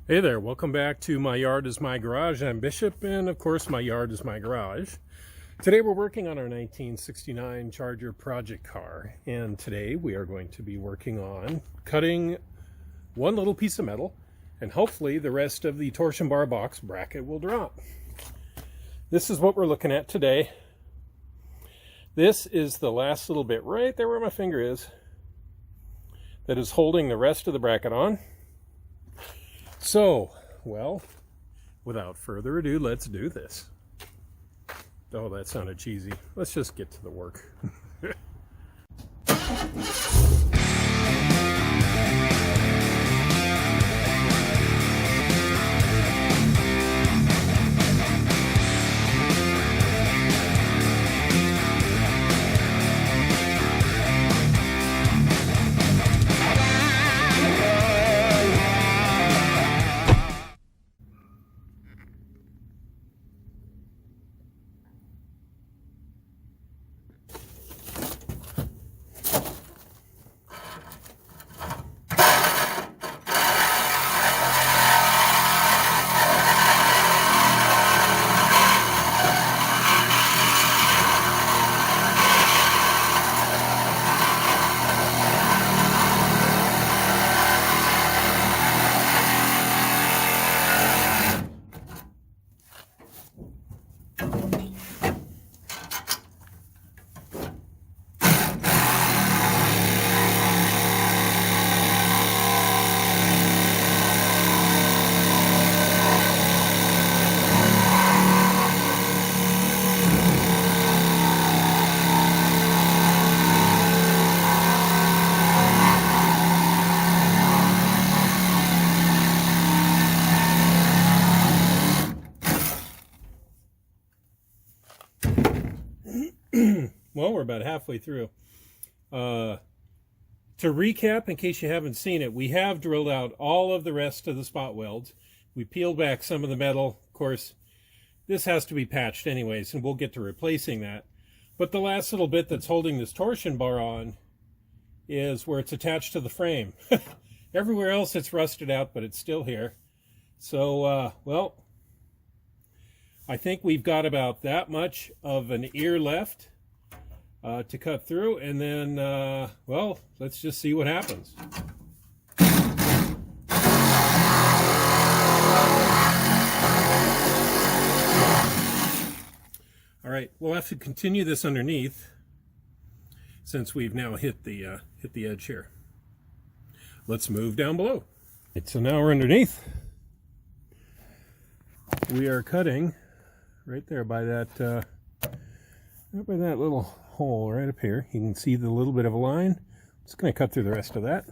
Hey there, welcome back to My Yard is My Garage. I'm Bishop, and of course my yard is my garage. Today we're working on our 1969 Charger project car, and today we are going to be working on cutting one little piece of metal, and hopefully the rest of the torsion bar box bracket will drop. This is what we're looking at today. This is the last little bit right there where my finger is that is holding the rest of the bracket on. So, well, without further ado, let's do this. Oh, that sounded cheesy. Let's just get to the work. Well, we're about halfway through. To recap, in case you haven't seen it, we have drilled out all of the rest of the spot welds. We peeled back some of the metal. Of course, this has to be patched anyways, and we'll get to replacing that. But the last little bit that's holding this torsion bar on is where it's attached to the frame. Everywhere else it's rusted out, but it's still here. So, well, I think we've got about that much of an ear left to cut through, and then, well, let's just see what happens. All right, we'll have to continue this underneath since we've now hit the edge here. Let's move down below. Right, so now we're underneath. We are cutting right there by that little hole right up here. You can see the little bit of a line. I'm just going to cut through the rest of that.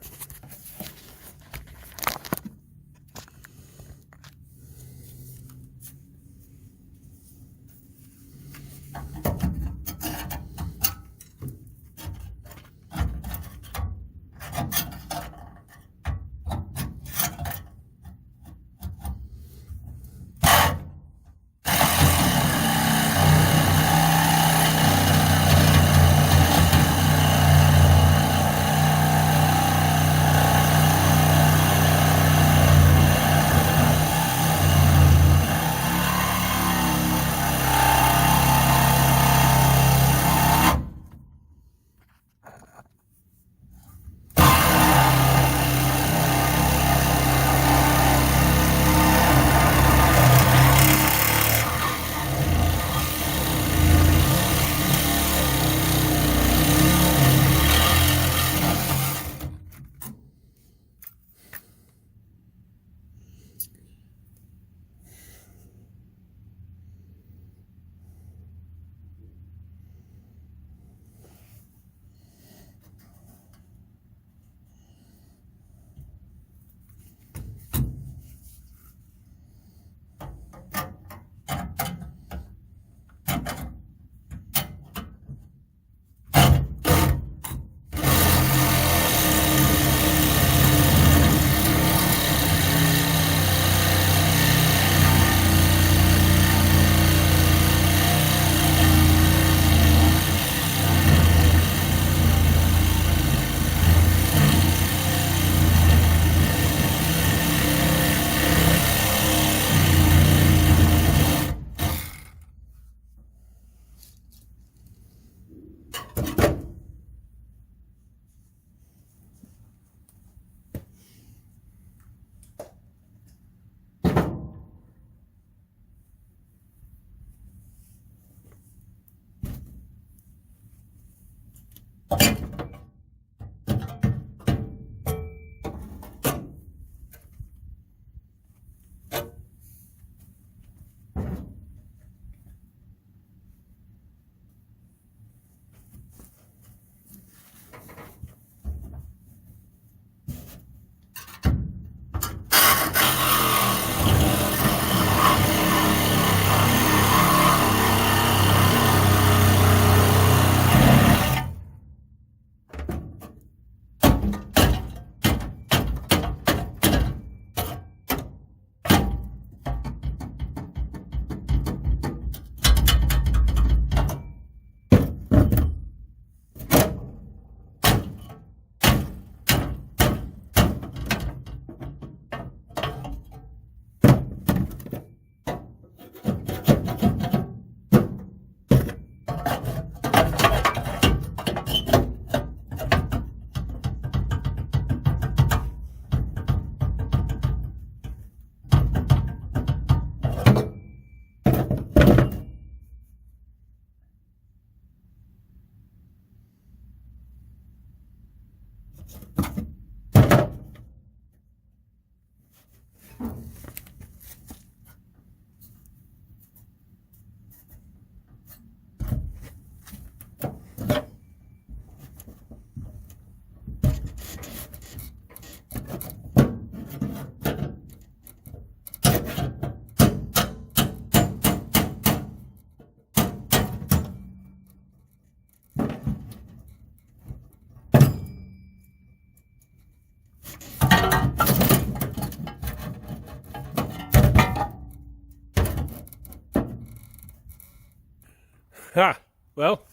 Ha! Well,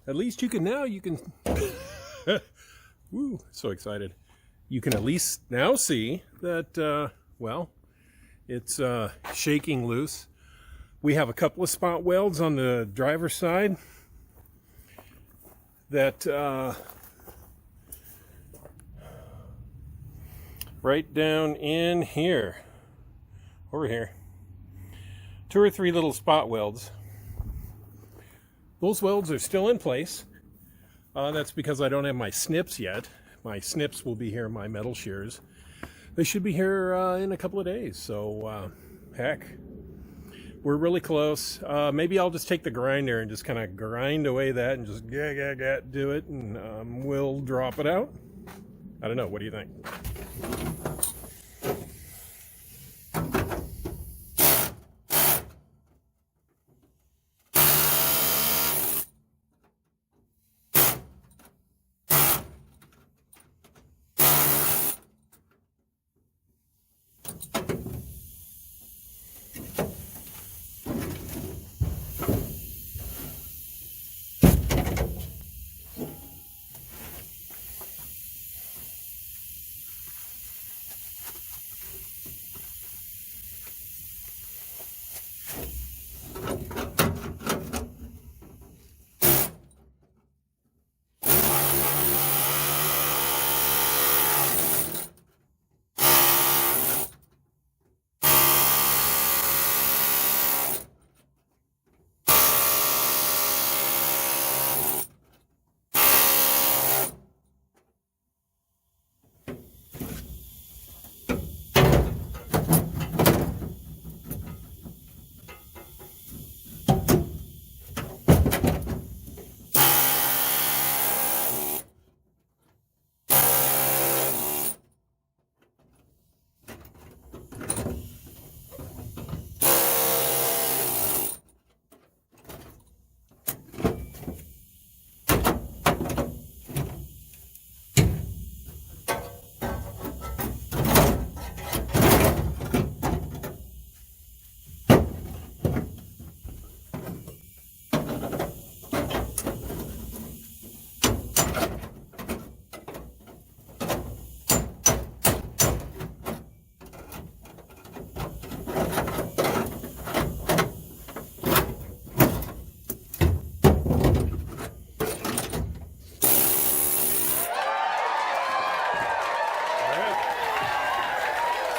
at least you can now, you can, woo, so excited. You can at least now see that, well, it's shaking loose. We have a couple of spot welds on the driver's side that right down in here, over here, 2 or 3 little spot welds. Those welds are still in place. That's because I don't have my snips yet. My snips will be here in my metal shears. They should be here in a couple of days. So, heck, we're really close. Maybe I'll just take the grinder and just kind of grind away that and just do it, and we'll drop it out. I don't know. What do you think?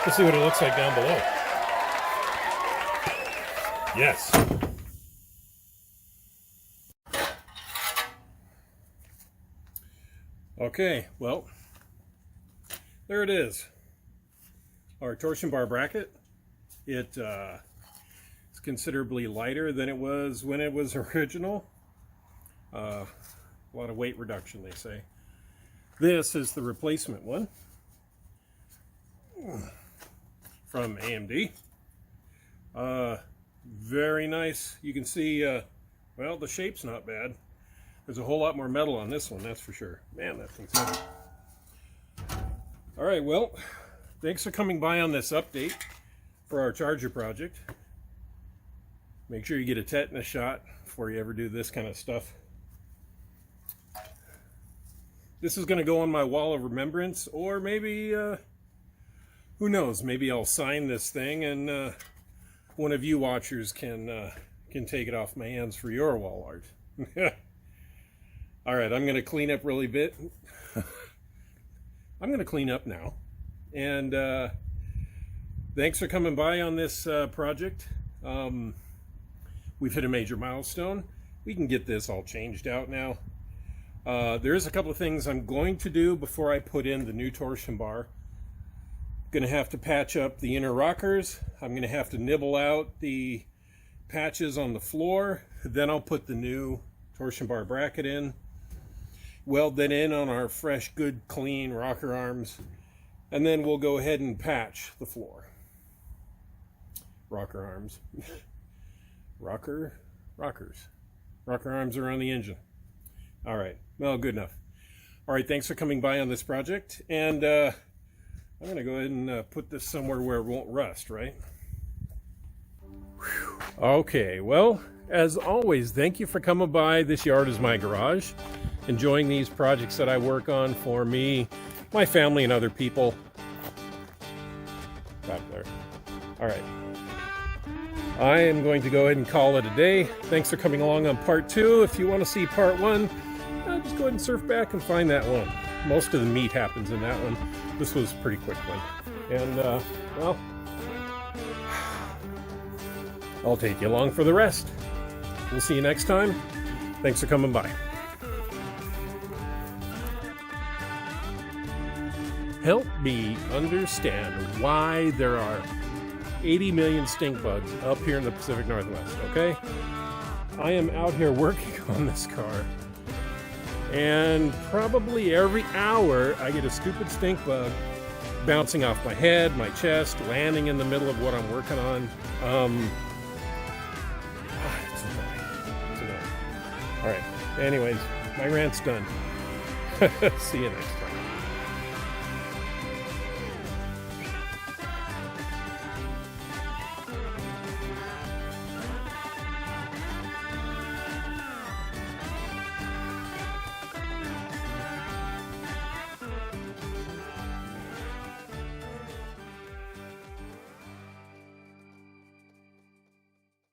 Let's see what it looks like down below. Yes. Okay, well, there it is. Our torsion bar bracket. It's considerably lighter than it was when it was original. A lot of weight reduction, they say. This is the replacement one from AMD. Very nice. You can see, well, the shape's not bad. There's a whole lot more metal on this one, that's for sure. Man, that thing's heavy. All right, well, thanks for coming by on this update for our charger project. Make sure you get a tetanus shot before you ever do this kind of stuff. This is going to go on my wall of remembrance, or maybe, who knows, maybe I'll sign this thing and one of you watchers can take it off my hands for your wall art. All right, I'm going to clean up really bit. I'm going to clean up now. And thanks for coming by on this project. We've hit a major milestone. We can get this all changed out now. There is a couple of things I'm going to do before I put in the new torsion bar. Going to have to patch up the inner rockers. I'm going to have to nibble out the patches on the floor. Then I'll put the new torsion bar bracket in. Weld that in on our fresh, good, clean rocker arms. And then we'll go ahead and patch the floor. Rocker arms. Rockers. Rocker arms are on the engine. All right. Well, good enough. All right. Thanks for coming by on this project. And I'm going to go ahead and put this somewhere where it won't rust, right? Whew. Okay. Well, As always, thank you for coming by. This yard is my garage. Enjoying these projects that I work on for me, my family, and other people. Back there. All right. I am going to go ahead and call it a day. Thanks for coming along on part 2. If you want to see part 1, just go ahead and surf back and find that one. Most of the meat happens in that one. This was a pretty quick one. And, well, I'll take you along for the rest. We'll see you next time. Thanks for coming by. Help me understand why there are 80 million stink bugs up here in the Pacific Northwest, okay? I am out here working on this car, and probably every hour I get a stupid stink bug bouncing off my head, my chest, landing in the middle of what I'm working on. It's annoying. All right. Anyways, my rant's done. See you next time.